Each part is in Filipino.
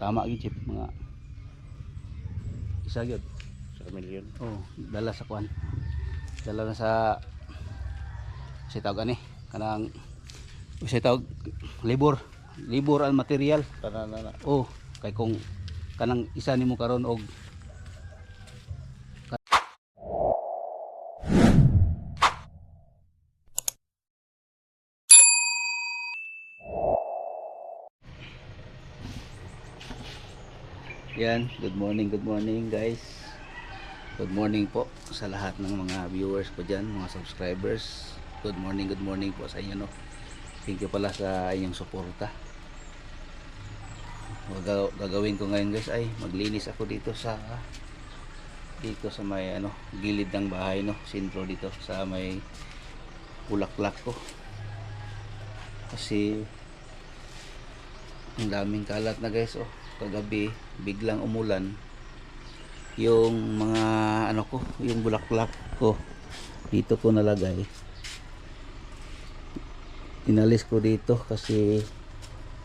Tama gid chip mga isa gyud sa milyon. oh dala sa kuan dala na sa tawag ani kanang tawag libur al material Tanan na. oh kay kung kanang isa nimo karon og yan. Good morning guys. Good morning po sa lahat ng mga viewers ko dyan, mga subscribers. Good morning po sa inyo, no. Thank you pala sa inyong suporta. Gagawin ko ngayon guys ay maglinis ako dito sa may gilid ng bahay, no, sentro dito sa may bulaklak ko. Kasi ang daming kalat na guys, oh. Kagabi biglang umulan, yung mga yung bulaklak ko dito ko nalagay, inalis ko dito kasi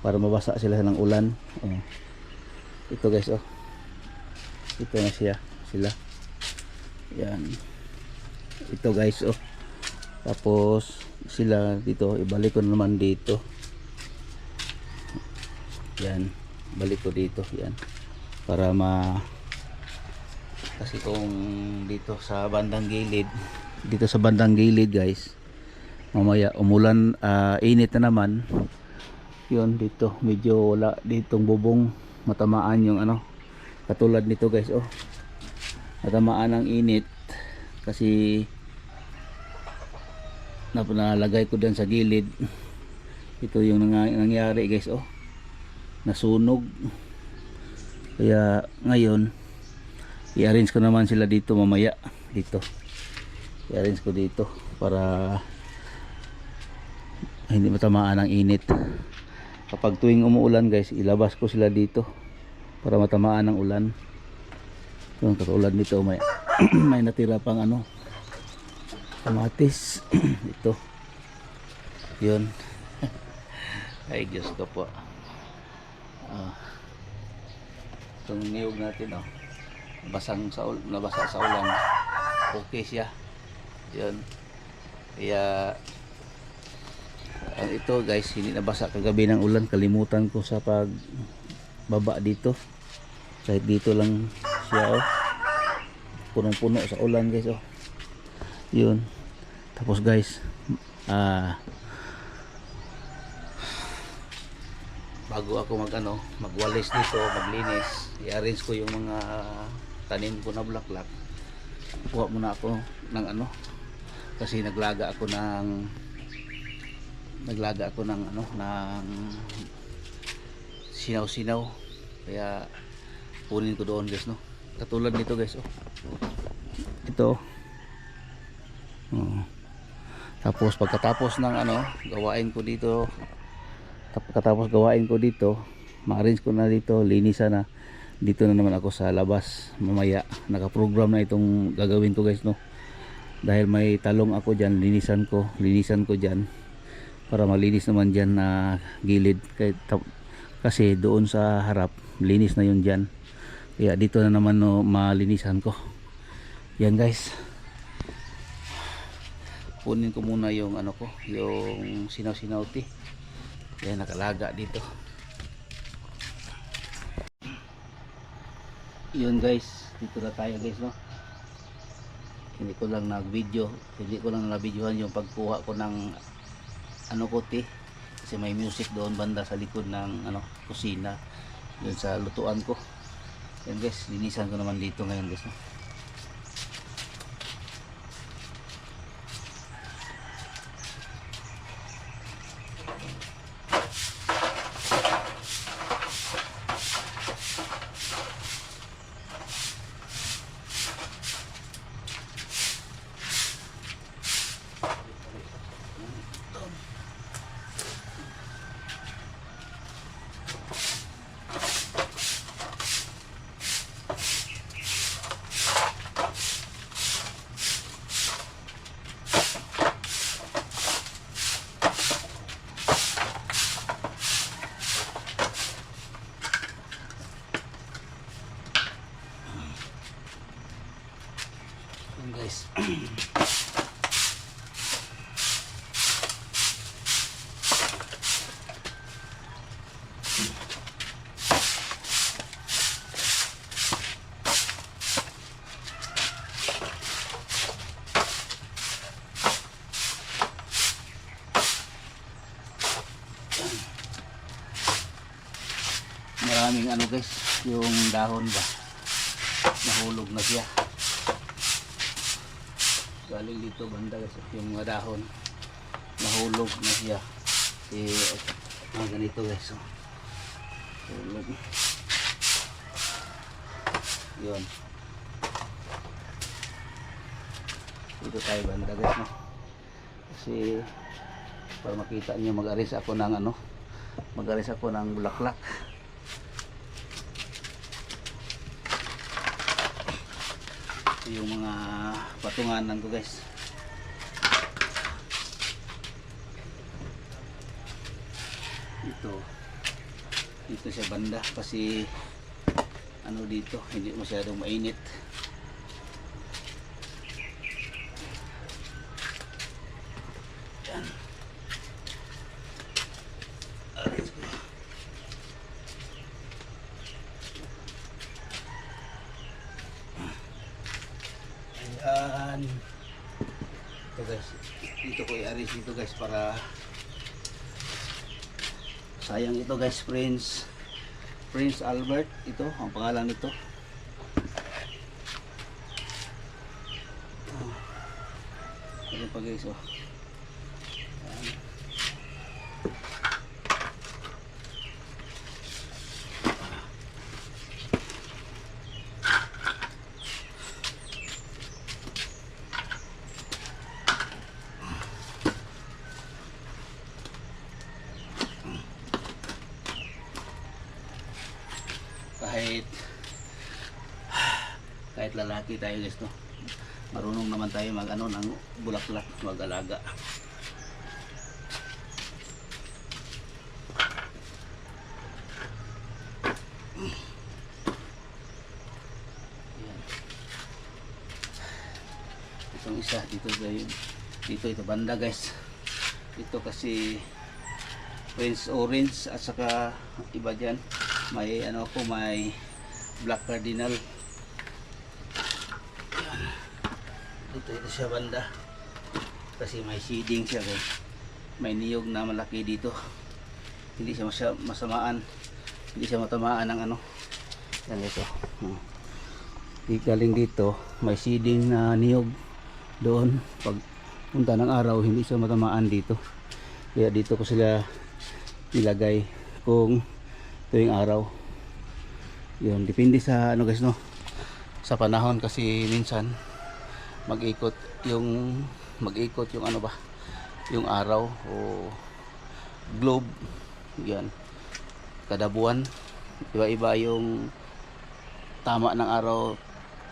para mabasa sila ng ulan. Ito guys, oh, ito na sila yan, ito guys, oh. Tapos sila dito, ibalik ko naman dito, yan, balik ko dito, yan, para kasi kung dito sa bandang gilid guys, mamaya umulan, init na naman yun, dito medyo wala ditong bubong, matamaan yung katulad nito guys, oh, matamaan ang init kasi nalagay ko dyan sa gilid. Ito yung nangyari guys, oh, nasunog. Kaya ngayon i-arrange ko naman sila dito mamaya, dito i-arrange ko dito para hindi matamaan ng init. Kapag tuwing umuulan guys, ilabas ko sila dito para matamaan ng ulan. Yung katulad nito may may natira pang kamatis. Ito yun. Ay Diyos ko po. Itong niyog natin, oh, nabasa sa ulan, okay siya yun. Kaya ito guys, hindi nabasa kagabi ng ulan, kalimutan ko sa pagbaba dito, kahit dito lang siya, oh, punong-puno sa ulan guys, oh, yun. Tapos guys, bago ako magwalis dito, maglinis, i-arrange ko yung mga tanim ko na bulaklak. Kuha muna ako ng kasi naglaga ako ng sinaw-sinaw, kaya kunin ko doon guys, no. Katulad nito guys, oh, ito, oh. Tapos pagkatapos ng gawain ko dito, ma-arrange ko na dito, linisan na dito na naman ako sa labas. Mamaya nakaprogram na itong gagawin ko guys, no, dahil may talong ako dyan, linisan ko dyan para malinis naman dyan na gilid, kasi doon sa harap linis na yun dyan, kaya dito na naman, no, malinisan ko yan guys. Kunin ko muna yung yung sinaw-sinaw tea. Yan, nakalaga dito. Yun guys, dito na tayo guys, no. Hindi ko lang na-videohan yung pagkuha ko ng tea, kasi may music doon banda sa likod ng kusina, yun sa lutuan ko. Yan guys, linisan ko naman dito ngayon guys, no. Maraming ano guys, yung dahon ba nahulog na siya. Galing dito banda guys, yung mga dahon nahulog na siya. Ganito guys, oh. Hulog yun. Dito tayo banda guys, no? Kasi para makita nyo, mag-aris ako ng ano, mag-aris ako ng bulaklak. Yung mga patunganan ko guys. Dito sa banda kasi ano dito, hindi masyadong mainit. Yan. Ayan. Ito guys, dito ko i-arrange dito guys para sayang ito guys. Prince Albert, ito ang pangalan nito. Ayan pa guys, oh. Ayan. Kahit lalaki tayo guys, no, marunong naman tayo mag ano ng bulaklak, mag-alaga. Ayan. Itong isa dito ito banda guys. Ito kasi Prince Orange at saka iba dyan. May ano ako, may Black Cardinal. Ito siya banda kasi may seeding siya guys. May niyog na malaki dito. Hindi siya masamaan. Hindi siya matamaan ng ano. Yan ito. Galing dito, may seeding na niyog doon. Pag punta ng araw, hindi siya matamaan dito. Kaya dito ko sila ilagay kung tuwing araw. Yun, depende sa ano guys, no, sa panahon kasi minsan mag-ikot yung ano ba, yung araw o globe. Yan, kada buwan iba-iba yung tama ng araw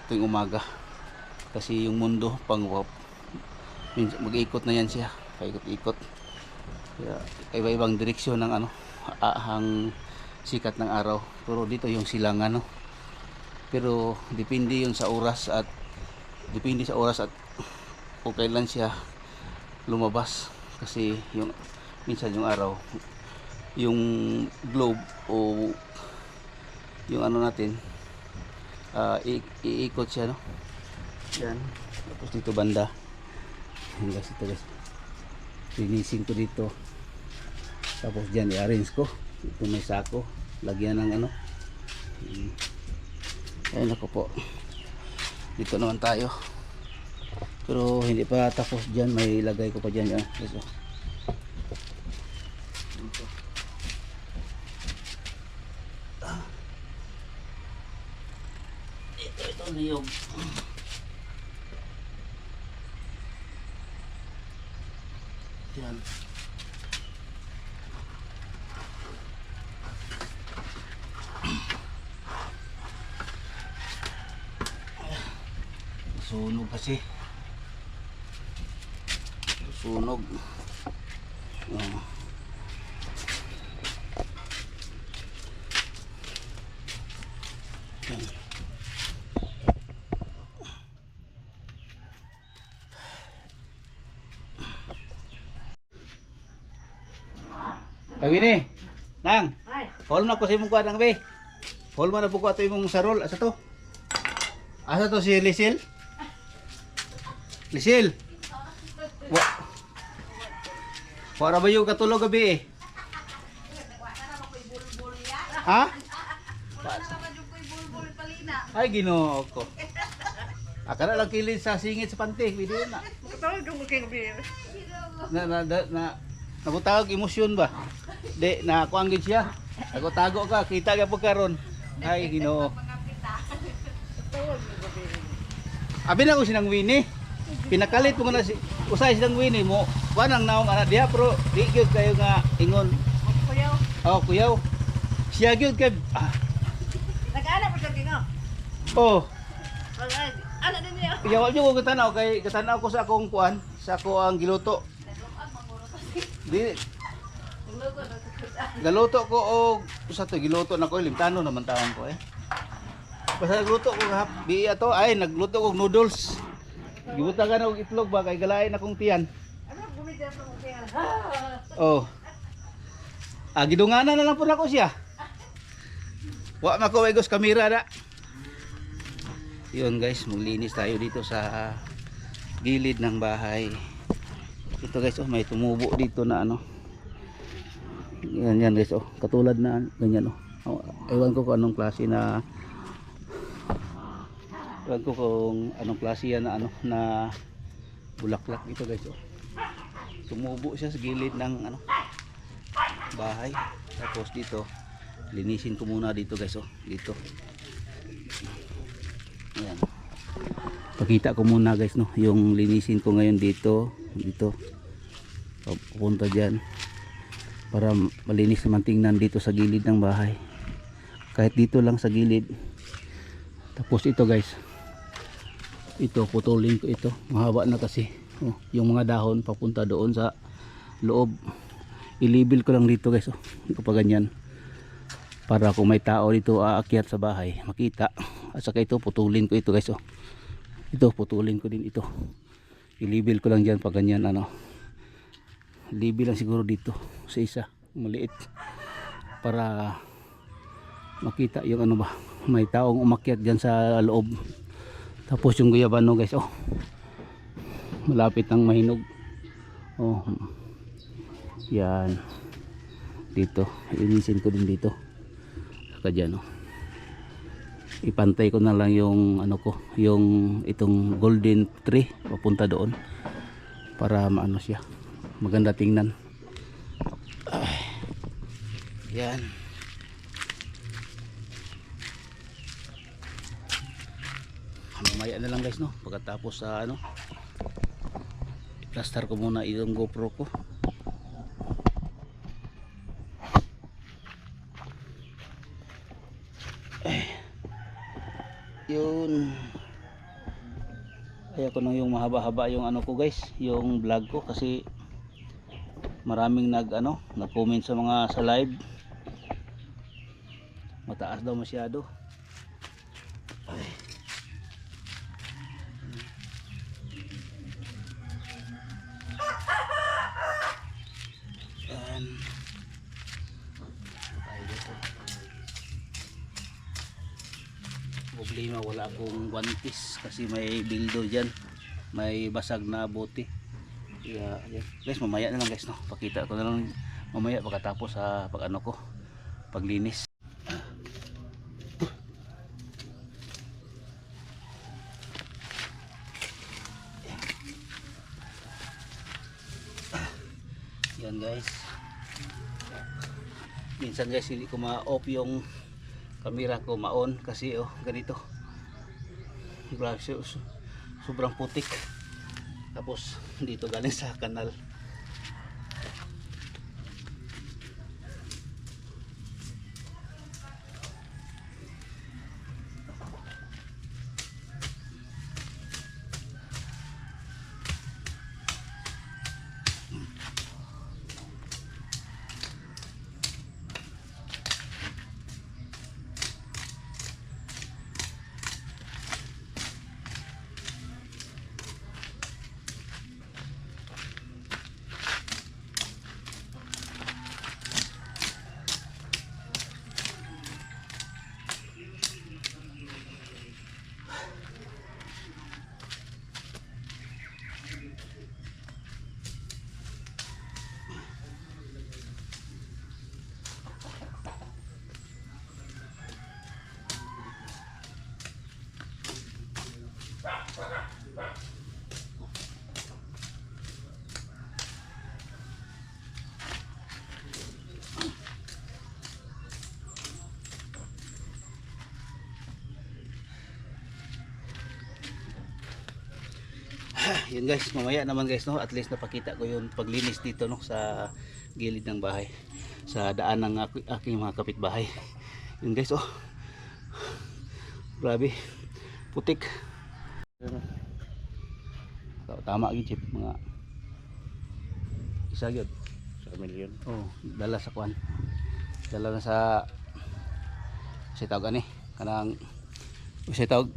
tuwing umaga kasi yung mundo minsan mag-ikot na yan siya, paikot-ikot. Kaya iba-ibang direksyon ng ano, ang sikat ng araw. Pero dito yung silangan, no? Pero depende yun sa oras at kung kailan siya lumabas kasi yung minsan yung araw, yung globe o yung ano natin, iikot siya, no? Yan. Tapos dito banda, hanggang ito guys, linisin ko dito. Tapos dyan i-arrange ko. Ito may sako, lagyan ng ano. Ayun ako po. Dito naman tayo. Pero hindi pa tapos dyan, may ilagay ko pa dyan. Ito. Ito niyog. Yan. Sunog kasi. Sunog. Sabi ni, nang, Ay, hol na ko sa imong kuha ng be. Hol mo na po ko ato imong sarol. Asa to? Asa to si Lisil? Lisil? Wa. Para ba yung katulog gabi eh? Ha? Ay, ginoo ko. Akala lang kilid sa singit sa panty. Video na. makatawag kang magking beer. Nabutawag emosyon ba? Di, na ako anggit siya. Ako tago ka, kita ka po karon. Ay, ginoo. Abi na ko sinang Winnie. Pinakalit ko na si usay silang Winnie mo. Wanang naong anak diha pero di gyud kayo nga ingon. Kuyaw. Oh, kuyaw. Siya gyud kay Nag-anak mo kang nga. oh, Ay, anak din niya. kuyaw jud ko katanaw kay katanaw ko sa akong kuan, sa ako ang giluto. Di galuto ko og sa to giluto na ko limtano naman taon ko eh. Basta nagluto ko bi ato ay nagluto ko og noodles. Gibutagan og itlog ba kay galain akong tiyan. Ano, bumidya sa mga kaya. Oh. Gidunganan na lang po na ko siya. Wa makawagos kamera na. Yun guys, maglinis tayo dito sa gilid ng bahay. Ito guys, oh, may tumubo dito na ano. Yan guys, oh, katulad na ganyan oh. Ewan ko kung anong klase na ewan ko kung anong klase yan na ano na bulaklak ito guys oh. Tumubo siya sa gilid ng ano bahay. Tapos dito linisin ko muna dito guys oh, dito. Ayan. Pakita ko muna guys no, yung linisin ko ngayon dito, pupunta diyan para malinis naman tingnan dito sa gilid ng bahay. Kahit dito lang sa gilid. Tapos ito guys, ito putulin ko ito, mahaba na kasi oh, yung mga dahon papunta doon sa loob. I-label ko lang dito guys oh, kapag ganyan para kung may tao dito aakyat sa bahay makita. At saka ito putulin ko ito guys oh, ito putulin ko din ito, i-label ko lang dyan pag ganyan ano, label lang siguro dito sa isa maliit para makita yung ano ba, may taong umakyat dyan sa loob. Tapos yung guyabano guys oh, malapit ng mahinog oh, yan dito, ilisin ko din dito saka dyan oh, ipantay ko na lang yung ano ko, yung itong golden tree papunta doon para maano siya, maganda tingnan. Yan mamaya na lang guys no, pagkatapos sa ano i-plaster ko muna itong GoPro ko. Yun, kaya ko nang yung mahaba-haba yung ano ko guys, yung vlog ko kasi maraming nag-comment sa mga sa live, mataas daw masyado. Ay. Problema wala akong guantes kasi may bildo dyan, may basag na bote. Kaya guys, mamaya na lang guys no, pakita ko na lang mamaya pagkatapos sa pag ano ko, paglinis. Yan guys, minsan guys hindi ko ma-off yung camera ko, ma-on kasi oh ganito sobrang putik. Tapos dito galing sa kanal. Yun guys, mamaya naman guys no, at least napakita ko yung paglinis dito no sa gilid ng bahay, sa daan ng aking mga kapitbahay. Yun guys, oh. Grabe. Putik. Tama gyud chip, mga isa gyud. Sa milyon. Oh, dala sa kwan. Dala na sa tawag ani, kanang tawag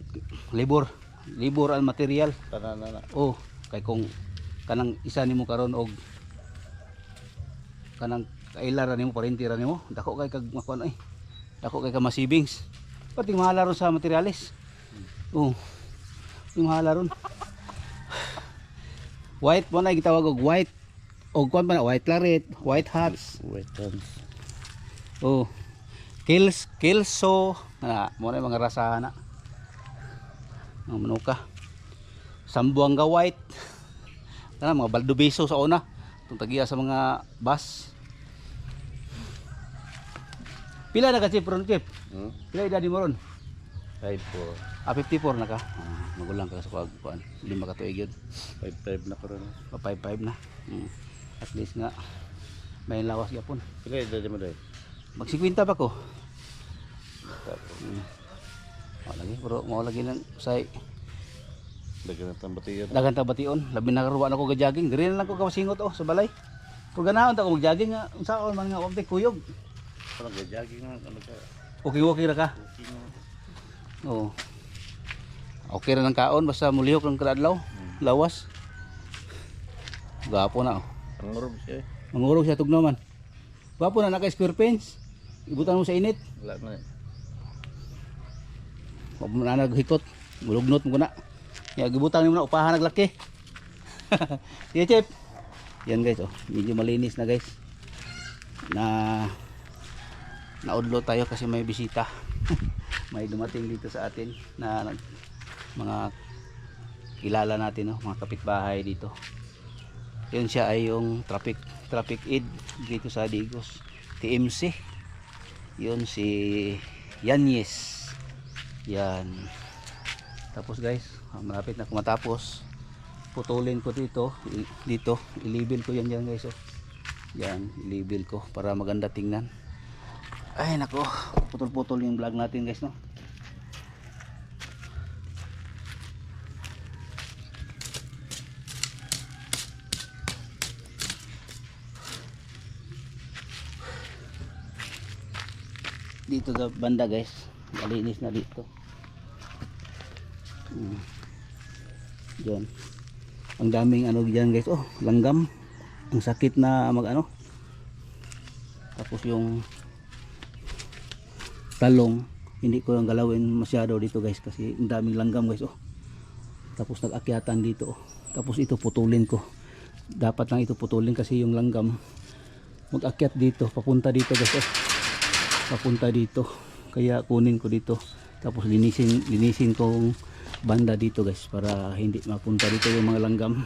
libur al material. Tanan na. Oh, kay kung kanang isa nimo karon og kanang kailaran nimo parentira nimo, dako kay kag makuan ay. Dako kay ka masibings. Pati mahala ron sa materialis. Oh. Yung mahala ron. White mo na gitawag og white. Og kuan pa na white claret, white hats. Wait tons. Oh. Kelso na mo na yung mga rasahan na. Mga manuka. Sambuanga white. Kana mga baldubiso sa una. Tung tagiya sa mga bus. Pila na ka chip ron chip? Pila edad mo ron? 5-4. 54 na ka. Magulang ka sa kuan. 5 ka tuig yun. 5-5 na karon. 5 na. At least nga may lawas yapon. Pila edad mo dai? Mag 50 pa ko. Tapos Lagi pero mo lagi nang say dagan na tambatiyon. dagan ta bation. Labi na karuwa na ko ga-jogging. Diri na lang ko kasingot sa balay. Kung ganaon ta ko mag-jogging nga unsaon man nga obte kuyog. Parang jogging na ano ka. Okay ra ka. Okay na. Oo. Okay ra ng kaon basta mulihok lang kada adlaw. Lawas. Gapo na. Ang murog siya. Mangurog siya tugnaw man. Gapo na naka square fence. Ibutan mo sa init. Wala na. Wag mo na naghikot. Mulugnot mo na. Ya gibutan mo na upahan naglaki. Sige chip. Yan guys oh, medyo malinis na guys. Naudlo tayo kasi may bisita. May dumating dito sa atin na mga kilala natin no, mga kapitbahay dito. Yun siya ay yung traffic aid dito sa Digos. TMC. Yun si Yanyes. Yan. Tapos guys, malapit na matapos. Putulin ko dito, i-label ko yan guys oh. Yan, i-label ko para maganda tingnan. Ay nako, putol-putol yung vlog natin guys no. Dito sa banda guys, malinis na dito. Diyan. Ang daming ano diyan guys, oh, langgam. Ang sakit na mag-ano. Tapos yung talong, hindi ko lang galawin masyado dito guys kasi ang daming langgam guys, oh. Tapos nag-akyatan dito, oh. Tapos ito putulin ko. Dapat lang ito putulin kasi yung langgam mag-akyat dito, papunta dito guys, oh. Papunta dito. Kaya kunin ko dito. Tapos linisin kong banda dito guys para hindi mapunta dito yung mga langgam.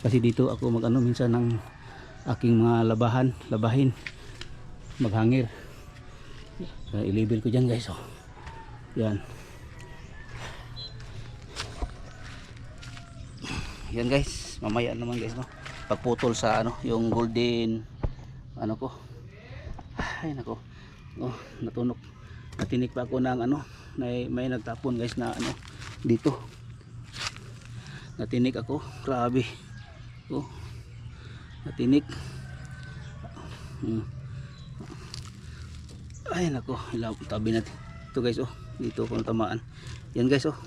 Kasi dito ako mag-ano minsan ng aking mga labahin. Maghangir. I-label ko dyan guys, oh. Yan. Yan guys, mamaya naman guys no. Pagputol sa ano, yung golden ano ko. Ay nako. Oh, natunog. Natinik pa ako ng ano, may nagtapon guys na ano dito. Natinik ako, grabe. Oh. Natinik. Ay nako, tabi natin. Ito guys, oh. Dito ko tamaan. Yan guys, oh.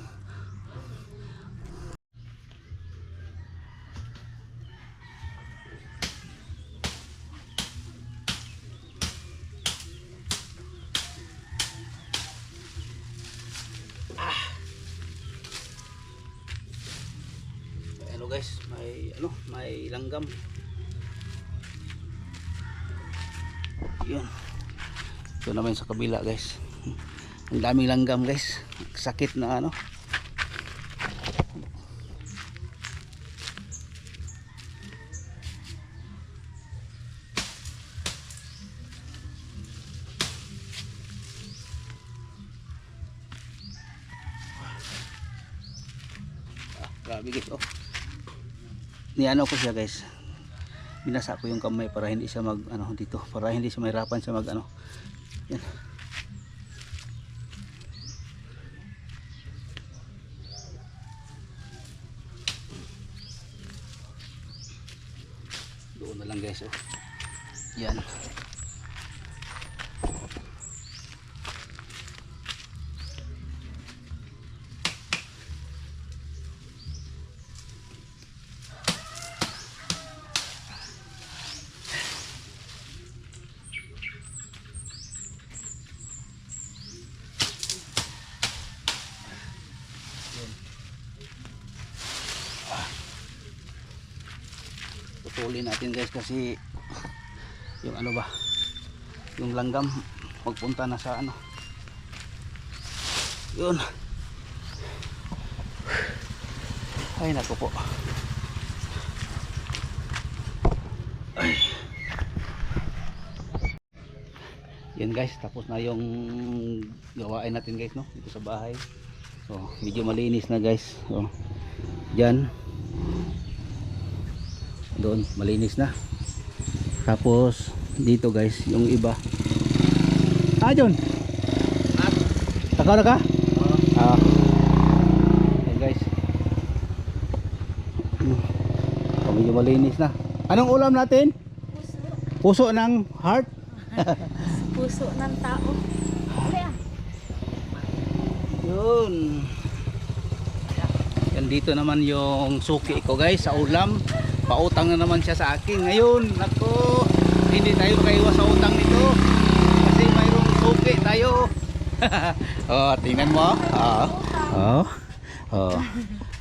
Ano guys, may langgam. Yun. Ito naman sa kabila guys. Ang daming langgam guys. Sakit na ano. Grabe guys, oh. niano ko siya guys, binasa ko yung kamay para hindi siya mag ano dito, para hindi siya mahirapan siya mag ano. Yan. Doon na lang guys, oh. Yan. Putulin natin guys kasi yung ano ba, yung langgam magpunta na sa ano, yun. Ay nako po. Ay. Yan guys, tapos na yung gawain natin guys, no, dito sa bahay. So medyo malinis na guys. So dyan, doon malinis na. Tapos dito guys yung iba. John, takaw na ka? Yan guys, medyo malinis na. Anong ulam natin? Puso ng heart. Puso ng tao. Yun. Yan, dito naman yung suki ko guys sa ulam. Pautang na naman siya sa akin ngayon. Nako, hindi tayo makaiwas sa utang nito kasi mayroong suki tayo. Oh, tingnan mo.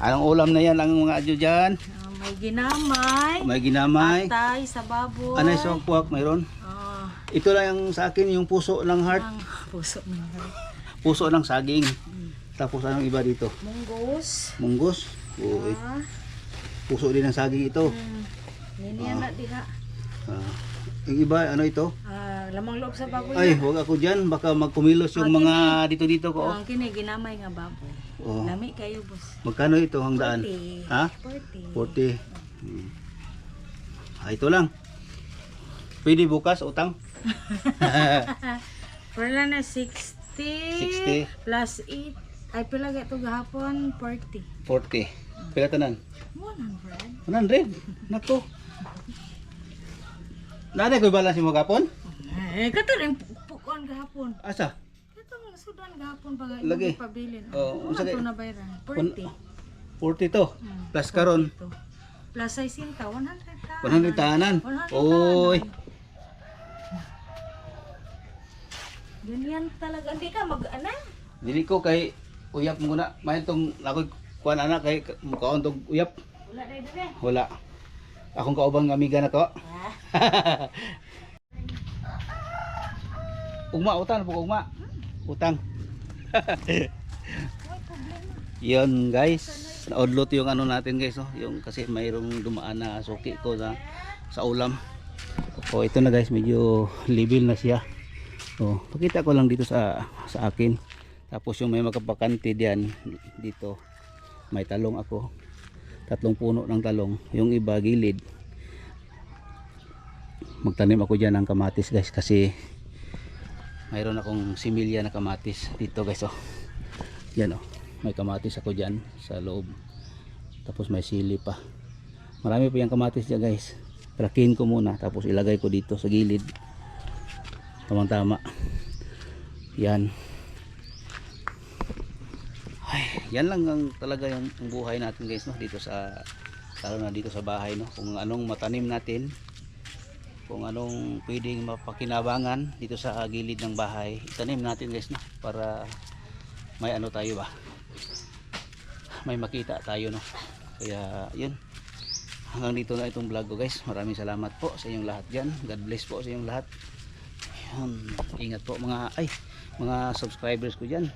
Anong ulam na yan ang mga adyo dyan? May ginamay. May ginamay. Atay sa baboy. Anay sa puwak mayroon? Ito lang yung sa akin, yung puso ng heart. Ang puso ng heart. Puso ng saging. Tapos anong iba dito? Munggos. Munggos. Uy. Puso din ng saging ito. Niniyan na diha. Yung iba, ano ito? Lamang loob sa baboy. Ay, huwag ako dyan. Baka magkumilos yung mga dito-dito ko. Ang kini ginamay nga baboy. Oh. Lami kayo boss. Magkano ito ang daan? 40. Ha? 40. 40. Ito lang. Pwede bukas utang? Pwede na 60. 60. Plus 8. Ay pila ga ito gahapon 40. 40. Pila tanan? 100. 100. Nako. Nanay ko balance mo gapon? Kato rin pukon gahapon. Asa? Katong sudan gahapon pa Lagi. pabilin. Oh, Una sige. to na bayaran. 40. 40 to. Plus karon. Plus 60, 100 ta. 100 tahanan. 100 Oy. Ganyan talaga. Hindi ka mag-ana. Dili ko kay uyap mo na. May tong ako'y kuan ana kay mukhaon tong uyap. Wala na ito eh. Wala. Akong kaubang amiga na to. Ugma utang po ugma. Utang. Yun guys, naudlot yung ano natin guys, no? Yung kasi mayroong dumaan na suki ko sa ulam. O ito na guys, medyo level na siya. So, pakita ko lang dito sa akin. Tapos yung may makapakante diyan dito, may talong ako. 3 puno ng talong, yung iba gilid. Magtanim ako diyan ng kamatis guys kasi mayroon akong similya na kamatis dito guys, oh. Yan, oh. May kamatis ako diyan sa loob. Tapos may sili pa. Marami pa yung kamatis diyan guys. Trakin ko muna tapos ilagay ko dito sa gilid. Tamang-tama. Yan. Ay, yan lang ang talaga yung buhay natin guys, no, dito sa lalo na dito sa bahay, no. Kung anong matanim natin, kung anong pwedeng mapakinabangan dito sa gilid ng bahay, itanim natin guys, no, para may ano tayo ba, may makita tayo, no. Kaya yun, hanggang dito na itong vlog ko guys. Maraming salamat po sa inyong lahat dyan. God bless po sa inyong lahat. Ingat po mga subscribers ko dyan,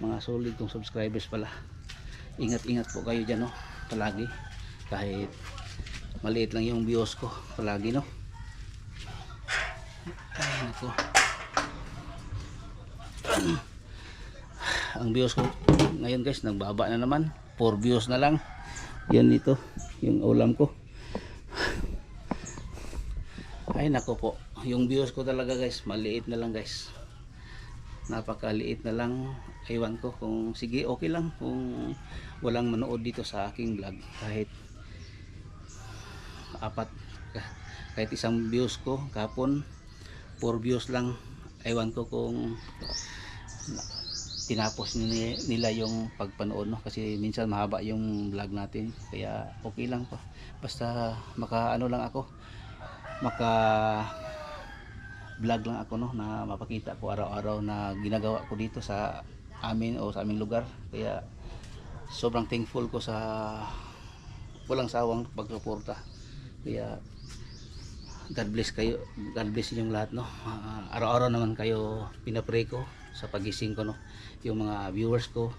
mga solid kong subscribers pala. Ingat po kayo dyan, no, palagi. Kahit maliit lang yung views ko palagi, no. Ay nako, ang views ko ngayon guys nagbaba na naman, 4 views na lang. Yan ito. yung ulam ko. Ay nako po, yung views ko talaga guys, maliit na lang guys, napakaliit na lang. Ewan ko kung sige, okay lang kung walang manood dito sa aking vlog, kahit apat, kahit isang views ko kapon 4 views lang. Ewan ko kung tinapos nila yung pagpanood, no? Kasi minsan mahaba yung vlog natin, kaya okay lang po, basta maka ano lang ako, maka vlog lang ako, no, na mapakita ko araw-araw na ginagawa ko dito sa amin o sa aming lugar. Kaya sobrang thankful ko sa walang sawang pagsuporta. Kaya God bless kayo, God bless yung lahat, no. Araw-araw naman kayo pinapray ko sa pagising ko, no. Yung mga viewers ko,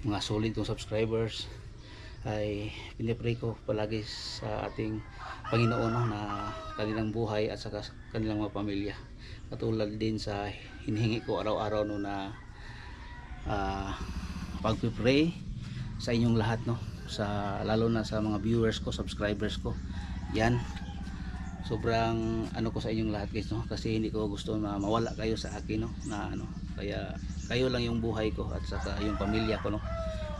mga solid kong subscribers, ay pinipray ko palagi sa ating Panginoon, no, na kanilang buhay at saka kanilang mga pamilya. Katulad din sa hinihingi ko araw-araw, no, na pagpipray sa inyong lahat, no, sa lalo na sa mga viewers ko, subscribers ko. Yan, sobrang ano ko sa inyong lahat guys, no, kasi hindi ko gusto na mawala kayo sa akin, no, na ano, kaya kayo lang yung buhay ko at saka yung pamilya ko, no.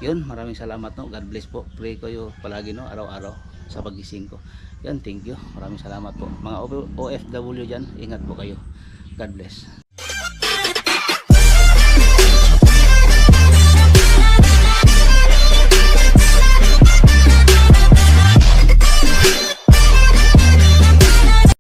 Yun, maraming salamat, no. God bless po. Pray kayo palagi, no, araw-araw sa pagising ko. Yan, thank you. Maraming salamat po. Mga OFW dyan, ingat po kayo. God bless.